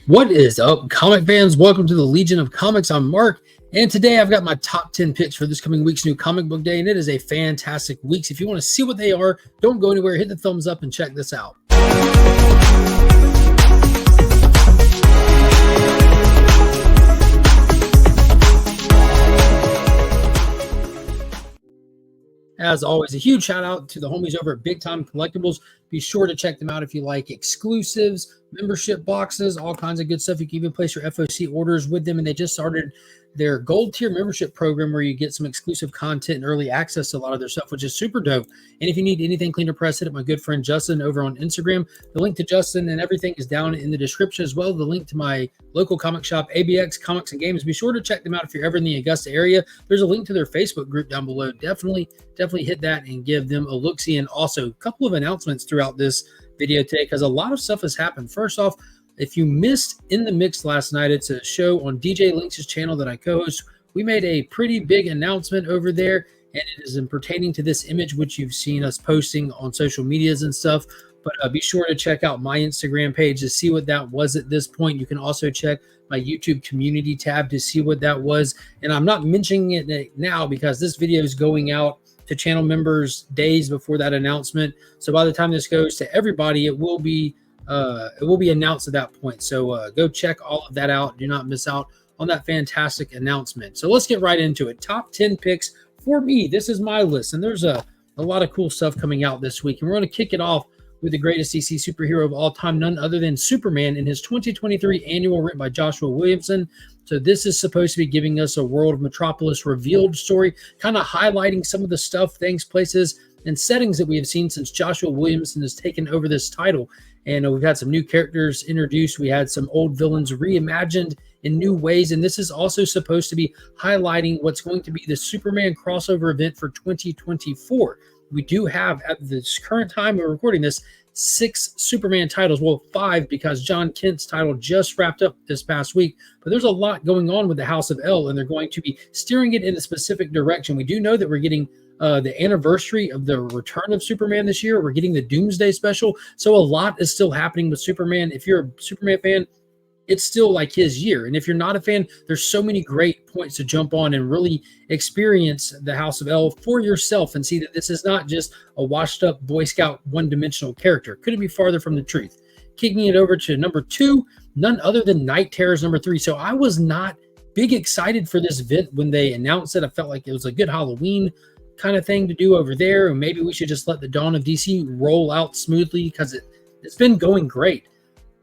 What is up, comic fans? Welcome to the Legion of Comics. I'm Mark, and today I've got my top 10 picks for this coming week's new comic book day, and it is a fantastic week. So if you want to see what they are, don't go anywhere. Hit the thumbs up and check this out. As always, a huge shout out to the homies over at Big Time Collectibles. Be sure to check them out if you like exclusives, membership boxes, all kinds of good stuff. You can even place your FOC orders with them, and they just started their gold tier membership program where you get some exclusive content and early access to a lot of their stuff, which is super dope. And if you need anything clean or press, hit up my good friend Justin over on Instagram. The link to Justin and everything is down in the description, as well as the link to my local comic shop, ABX Comics and Games. Be sure to check them out if you're ever in the Augusta area. There's a link to their Facebook group down below. Definitely hit that and give them a look-see. And also a couple of announcements throughout this video today, because a lot of stuff has happened. First off, if you missed In the Mix last night, it's a show on DJ Lynx's channel that I co-host. We made a pretty big announcement over there, and it is in pertaining to this image, which you've seen us posting on social medias and stuff. But be sure to check out my Instagram page to see what that was at this point. You can also check my YouTube community tab to see what that was. And I'm not mentioning it now because this video is going out to channel members days before that announcement. So by the time this goes to everybody, it will be announced at that point. So go check all of that out. Do not miss out on that fantastic announcement. So let's get right into it. Top 10 picks for me. This is my list, and there's a lot of cool stuff coming out this week. And we're going to kick it off with the greatest DC superhero of all time, none other than Superman, in his 2023 annual written by Joshua Williamson. So this is supposed to be giving us a World of Metropolis revealed story, kind of highlighting some of the stuff, things, places, and settings that we have seen since Joshua Williamson has taken over this title. And we've had some new characters introduced. We had some old villains reimagined in new ways. And this is also supposed to be highlighting what's going to be the Superman crossover event for 2024. We do have, at this current time we're recording this, 6 Superman titles. Well, 5, because John Kent's title just wrapped up this past week. But there's a lot going on with the House of L, and they're going to be steering it in a specific direction. We do know that we're getting the anniversary of the return of Superman this year. We're getting the Doomsday special. So a lot is still happening with Superman. If you're a Superman fan, it's still like his year. And if you're not a fan, there's so many great points to jump on and really experience the House of L for yourself and see that this is not just a washed up Boy Scout one-dimensional character. Couldn't be farther from the truth. Kicking it over to number 2, none other than Night Terrors number 3. So I was not big excited for this event when they announced it. I felt like it was a good Halloween kind of thing to do over there, and maybe we should just let the Dawn of DC roll out smoothly because it's been going great.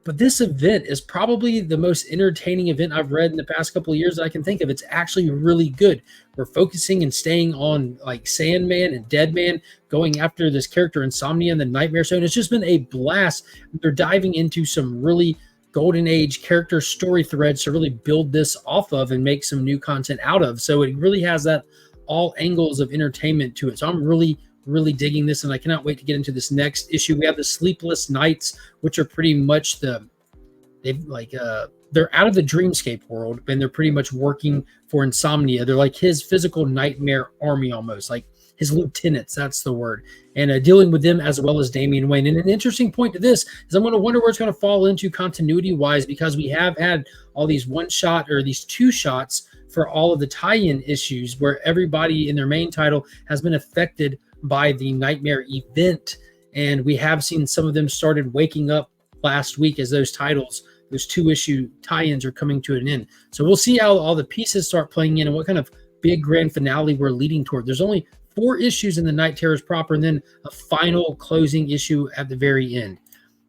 But this event is probably the most entertaining event I've read in the past couple of years that I can think of. It's actually really good. We're focusing and staying on like Sandman and Deadman, going after this character Insomnia and the Nightmare Zone. It's just been a blast. They're diving into some really golden age character story threads to really build this off of and make some new content out of. So it really has that all angles of entertainment to it. So I'm really digging this, and I cannot wait to get into this next issue. We have the Sleepless Nights, which are pretty much they're out of the dreamscape world, and they're pretty much working for Insomnia. They're like his physical nightmare army, almost like his lieutenants, that's the word, and dealing with them as well as Damian Wayne. And an interesting point to this is I'm going to wonder where it's going to fall into continuity wise, because we have had all these one shot or these 2 shots for all of the tie-in issues where everybody in their main title has been affected by the Nightmare event. And we have seen some of them started waking up last week as those 2-issue tie-ins are coming to an end. So we'll see how all the pieces start playing in and what kind of big grand finale we're leading toward. There's only 4 issues in the Night Terrors proper, and then a final closing issue at the very end.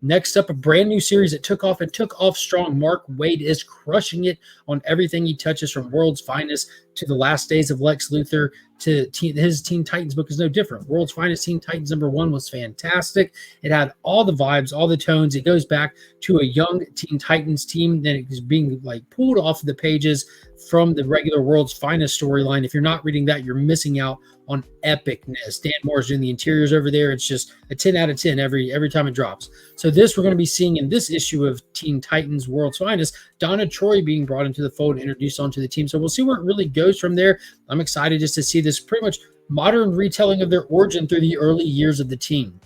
Next up, a brand new series that took off strong. Mark Waid is crushing it on everything he touches, from World's Finest to the Last Days of Lex Luthor to his Teen Titans book is no different. World's Finest Teen Titans number 1 was fantastic. It had all the vibes, all the tones. It goes back to a young Teen Titans team that is being like pulled off of the pages from the regular World's Finest storyline. If you're not reading that, you're missing out on epicness. Dan Moore's doing the interiors over there. It's just a 10 out of 10 every time it drops. So this we're going to be seeing in this issue of Teen Titans World's Finest, Donna Troy being brought into the fold and introduced onto the team. So we'll see where it really goes from there. I'm excited just to see this pretty much modern retelling of their origin through the early years of the team.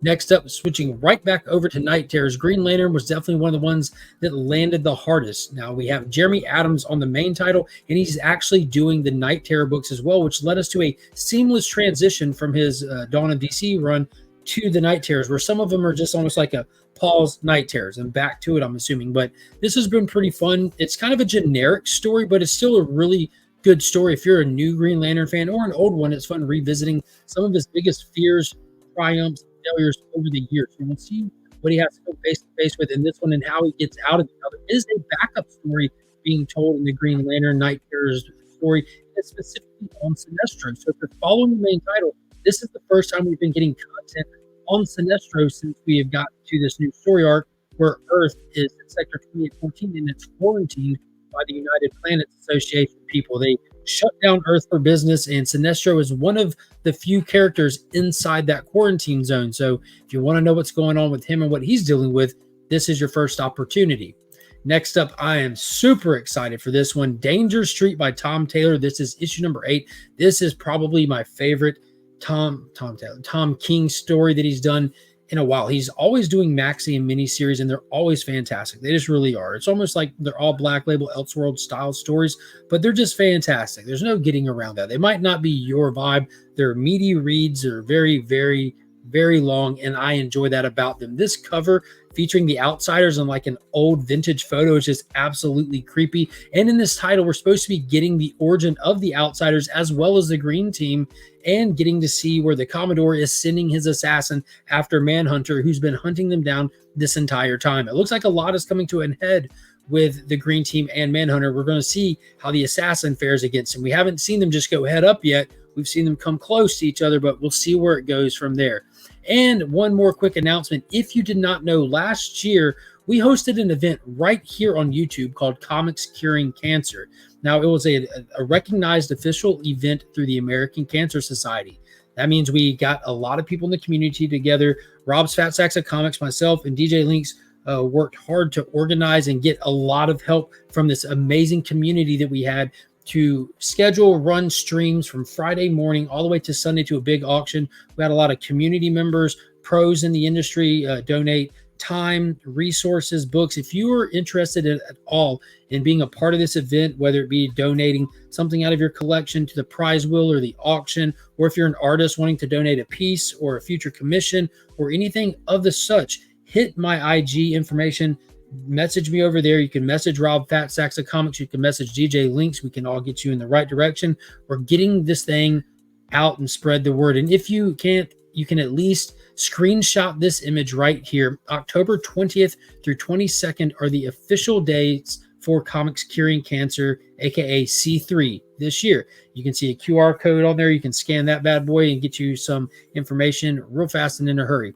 Next up, switching right back over to Night Terrors. Green Lantern was definitely one of the ones that landed the hardest. Now we have Jeremy Adams on the main title, and he's actually doing the Night Terror books as well, which led us to a seamless transition from his Dawn of DC run to the Night Terrors, where some of them are just almost like a pause Night Terrors and back to it, I'm assuming. But this has been pretty fun. It's kind of a generic story, but it's still a really good story. If you're a new Green Lantern fan or an old one, it's fun revisiting some of his biggest fears, triumphs, failures over the years. You will see what he has to go face to face with in this one and how he gets out of it. Now, there is a backup story being told in the Green Lantern Night Terrors story that's specifically on Sinestro. So if you're following the main title, this is the first time we've been getting content on Sinestro since we have gotten to this new story arc where Earth is in Sector 2814 and it's quarantined by the United Planets Association people. They shut down Earth for business, and Sinestro is one of the few characters inside that quarantine zone. So if you want to know what's going on with him and what he's dealing with, this is your first opportunity. Next up, I am super excited for this one. Danger Street by Tom Taylor. This is issue number 8. This is probably my favorite Tom King story that he's done in a while. He's always doing maxi and mini series, and they're always fantastic. They just really are. It's almost like they're all Black Label Elseworld style stories, but they're just fantastic. There's no getting around that. They might not be your vibe. They're meaty reads. They're very, very, very long, and I enjoy that about them. This cover featuring the Outsiders on like an old vintage photo is just absolutely creepy. And in this title, we're supposed to be getting the origin of the Outsiders as well as the Green Team, and getting to see where the Commodore is sending his assassin after Manhunter, who's been hunting them down this entire time. It looks like a lot is coming to an head with the Green Team and Manhunter. We're going to see how the assassin fares against him. We haven't seen them just go head up yet. We've seen them come close to each other, but we'll see where it goes from there. And one more quick announcement. If you did not know, last year, we hosted an event right here on YouTube called Comics Curing Cancer. Now, it was a recognized official event through the American Cancer Society. That means we got a lot of people in the community together. Rob's Fat Sacks of Comics, myself, and DJ Links worked hard to organize and get a lot of help from this amazing community that we had to schedule, run streams from Friday morning all the way to Sunday to a big auction. We had a lot of community members, pros in the industry donate time, resources, books. If you are interested at all in being a part of this event, whether it be donating something out of your collection to the prize wheel or the auction, or if you're an artist wanting to donate a piece or a future commission or anything of the such, hit my IG information. Message me over there. You can message Rob Fat Sacks of Comics. You can message DJ Links. We can all get you in the right direction. We're getting this thing out and spread the word. And if you can't, you can at least screenshot this image right here. October 20th through 22nd are the official dates for Comics Curing Cancer, aka C3 this year. You can see a QR code on there. You can scan that bad boy and get you some information real fast and in a hurry.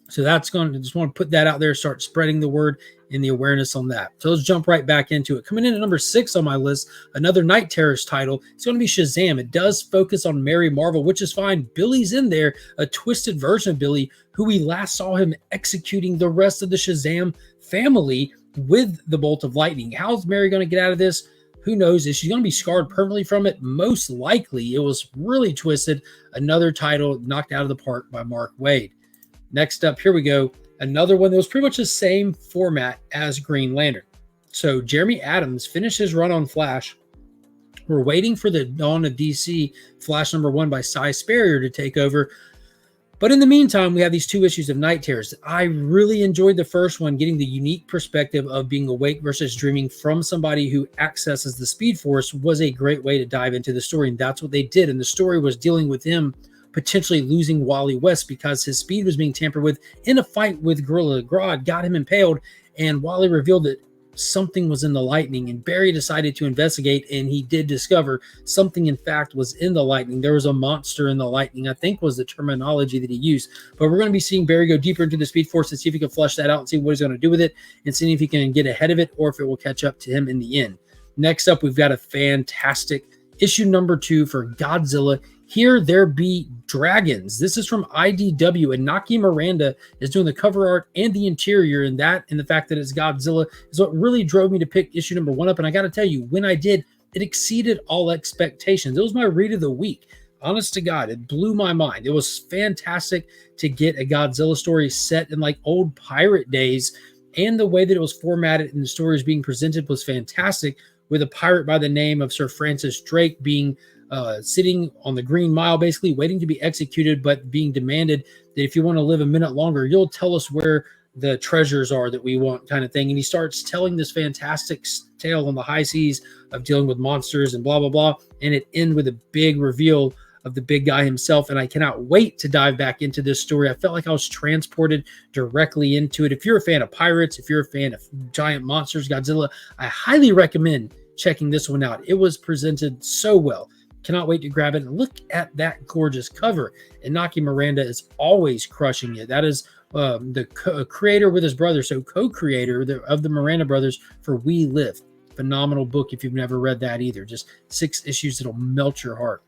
So that's going to, just want to put that out there, start spreading the word and the awareness on that. So let's jump right back into it. Coming in at number 6 on my list, another Night Terrors title. It's going to be Shazam. It does focus on Mary Marvel, which is fine. Billy's in there, a twisted version of Billy, who we last saw him executing the rest of the Shazam family with the bolt of lightning. How's Mary going to get out of this? Who knows? Is she going to be scarred permanently from it? Most likely. It was really twisted. Another title knocked out of the park by Mark Waid. Next up, here we go. Another one that was pretty much the same format as Green Lantern. So Jeremy Adams finished his run on Flash. We're waiting for the Dawn of DC Flash number 1 by Cy Sperrier to take over. But in the meantime, we have these 2 issues of Night Terrors. I really enjoyed the first one, getting the unique perspective of being awake versus dreaming from somebody who accesses the Speed Force was a great way to dive into the story. And that's what they did. And the story was dealing with him potentially losing Wally West because his speed was being tampered with in a fight with Gorilla Grodd, got him impaled, and Wally revealed that something was in the lightning, and Barry decided to investigate, and he did discover something in fact was in the lightning. There was a monster in the lightning, I think was the terminology that he used. But we're going to be seeing Barry go deeper into the Speed Force and see if he can flesh that out and see what he's going to do with it and seeing if he can get ahead of it or if it will catch up to him in the end. Next up, we've got a fantastic issue number 2 for Godzilla. Here There Be Dragons. This is from IDW, and Naki Miranda is doing the cover art and the interior, and that and the fact that it's Godzilla is what really drove me to pick issue number 1 up. And I got to tell you, when I did, it exceeded all expectations. It was my read of the week. Honest to God, it blew my mind. It was fantastic to get a Godzilla story set in like old pirate days, and the way that it was formatted and the story was being presented was fantastic, with a pirate by the name of Sir Francis Drake being sitting on the Green Mile, basically waiting to be executed, but being demanded that if you want to live a minute longer, you'll tell us where the treasures are that we want, kind of thing. And he starts telling this fantastic tale on the high seas of dealing with monsters and blah, blah, blah. And it ends with a big reveal of the big guy himself. And I cannot wait to dive back into this story. I felt like I was transported directly into it. If you're a fan of pirates, if you're a fan of giant monsters, Godzilla, I highly recommend checking this one out. It was presented so well. Cannot wait to grab it. And look at that gorgeous cover. Inaki Miranda is always crushing it. That is the creator with his brother, so co-creator of the Miranda brothers for We Live. Phenomenal book if you've never read that either. Just 6 issues that'll melt your heart.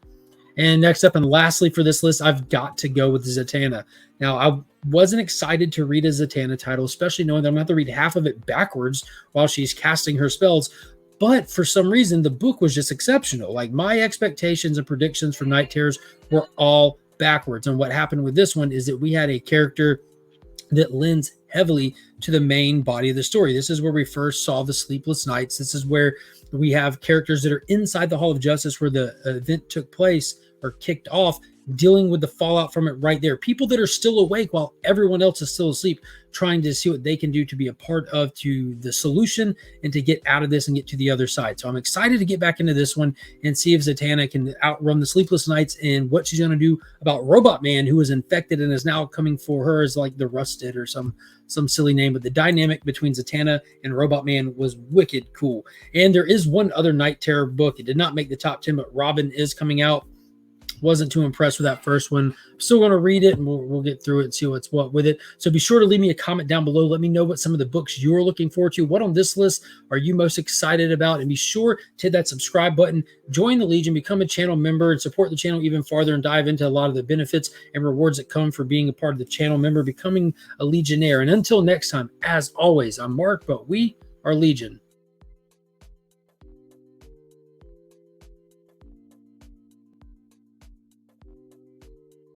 And next up and lastly for this list, I've got to go with Zatanna. Now, I wasn't excited to read a Zatanna title, especially knowing that I'm going to have to read half of it backwards while she's casting her spells. But for some reason, the book was just exceptional. Like, my expectations and predictions for Night Terrors were all backwards. And what happened with this one is that we had a character that lends heavily to the main body of the story. This is where we first saw the Sleepless Nights. This is where we have characters that are inside the Hall of Justice where the event took place or kicked off, dealing with the fallout from it right there. People that are still awake while everyone else is still asleep, trying to see what they can do to be a part of to the solution and to get out of this and get to the other side. So I'm excited to get back into this one and see if Zatanna can outrun the Sleepless Nights and what she's going to do about Robot Man, who is infected and is now coming for her as like the Rusted or some silly name. But the dynamic between Zatanna and Robot Man was wicked cool. And there is one other Night Terror book. It did not make the top 10, but Robin is coming out. Wasn't too impressed with that first one. I'm still going to read it, and we'll get through it and see what's what with it. So be sure to leave me a comment down below. Let me know what some of the books you're looking forward to. What on this list are you most excited about? And be sure to hit that subscribe button, join the Legion, become a channel member, and support the channel even farther and dive into a lot of the benefits and rewards that come for being a part of the channel member, becoming a Legionnaire. And until next time, as always, I'm Mark, but we are Legion.